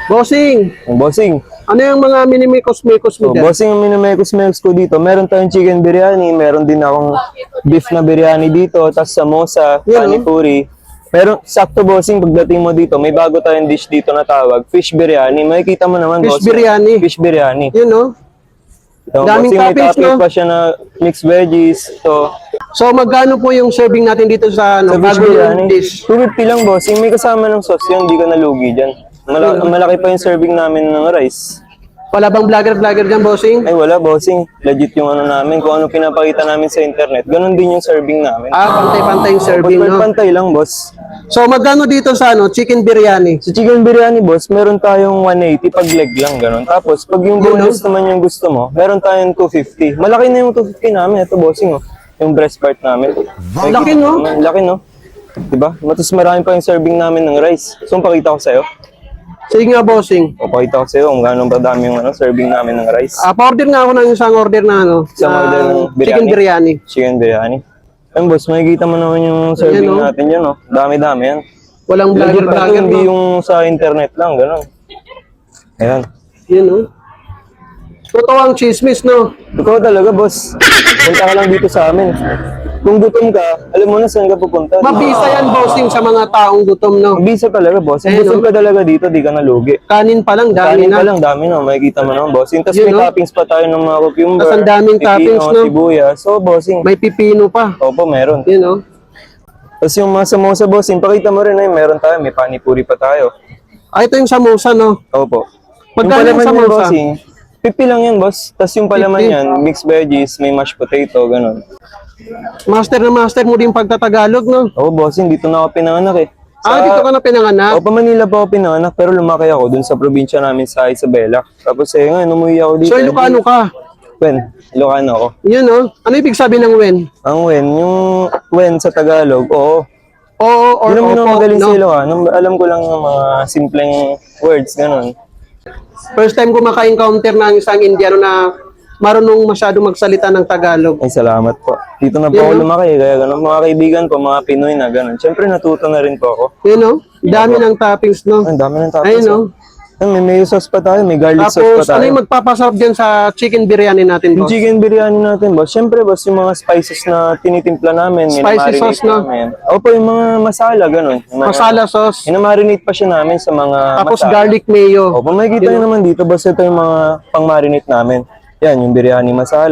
Bossing, Bossing. ano yung mga minimikos-mikos mo So, dyan? bossing, yung minimekos-mekos ko dito. Meron tayong chicken biryani, meron din akong beef na biryani dito, tas samosa, Yun, panipuri. Pero sakto bossing, pagdating mo dito, may bago tayong dish dito na tawag, fish biryani. Makikita mo naman Fish bossing. biryani. Fish biryani. Yun, no? So, Daming bossing, may toppings, topping no? pa siya na mixed veggies. So, magkano po yung serving natin dito sa, Sa fish bago yung biryani, dish? 250 lang bossing. May kasama ng sauce yun, hindi ka nalugi dyan. Malaki pa yung serving namin ng rice. Wala bang vlogger dyan, bossing? Ay wala bossing, legit yung ano namin, kung ano pinapakita namin sa internet, ganun din yung serving namin. Pantay-pantay yung serving, no? Pantay lang boss. So, magkano dito sa, chicken biryani? Sa chicken biryani boss, meron tayong 180 pag leg lang, ganun. Tapos, pag yung boneless naman yung gusto mo, meron tayong 250. Malaki na yung 250 namin, ito bossing oh. Yung breast part namin. Laki, no? Laki no? Diba? Matos marami pa yung serving namin ng rice. So, pakita ko sa'yo. Sige nga, bossing. Pakita ko sa'yo kung gano'ng kadami yung serving namin ng rice. Pa-order nga ako ng isang order na, Isang order ng chicken biryani. Chicken biryani. Ayun boss, makikita mo naman yung serving natin yun, oh. Dami-dami yan. Walang Legit na to, vlogger, hindi no? yung sa internet lang, gano'n. Ayan. Yun, no? Totoo ang chismis, no? Ikaw talaga, boss. Punta ka lang dito sa amin. Kung gutom ka, alam mo na saan ka pupunta. Mabisa yan, bossing, sa mga taong gutom, no? Mabisa talaga, boss. Kung gutom ka talaga dito, di ka nalugi. Kanin pa lang, dami Kanin na. pa lang, dami na. Makikita mo naman, bossing. Tapos Yun, may no? toppings pa tayo ng mga cucumber. Tas ang daming toppings, pipino, no? sibuyas. So, bossing. May pipino pa. Opo, meron. Yun, no? Tapos yung mga samosa, bossing, pakita mo rin ay meron tayo. May panipuri pa tayo. Ito yung samosa, no? Opo. Magkano yung palaman yan, samosa? bossing, 50 lang yan, boss. Tapos yung palaman 50? yan, mixed veggies, may mashed potato, ganun. Master na master mo din pagtatagalog, no? Oo, bossing, dito na ako pinanganak eh. Dito ka na pinanganak? Opo, Manila pa ako pinanganak, pero lumaki ako dun sa probinsya namin sa Isabela. Tapos ngayon, umuwi ako dito. So, Ilocano ka? Wen, Ilocano ako. Yun, no? Ano ibig sabihin ng wen? Ang wen, yung wen sa Tagalog, oo. Oo, or Hindi naman ako opo, magaling no? sa Ilocano. Alam ko lang yung mga simpleng words, ganun. First time ko maka-encounter ng isang Indiano na marunong masyado magsalita ng Tagalog. Ay, salamat po. Dito na po ako lumaki, kaya ganun. Mga kaibigan ko, mga Pinoy na ganun. Siyempre, natuto na rin po ako. Yun, no? Dami ng toppings, no? Ang dami ng tapos. Ayun, no? May mayo sauce pa tayo, may garlic sauce Tapos, pa ano tayo. yung magpapasarap dyan sa chicken biryani natin, Yung boss? chicken biryani natin, boss. Siyempre, boss, yung mga spices na tinitimpla namin, Spicy minamarinate sauce, no? namin. Opo, yung mga masala, ganun. Yung mga- Masala sauce. Minamarinate pa siya namin sa mga Tapos masala. garlic mayo. Opo, makikita nyo naman dito, boss, ito yung mga pang-marinate namin. Yan, yung biryani masala,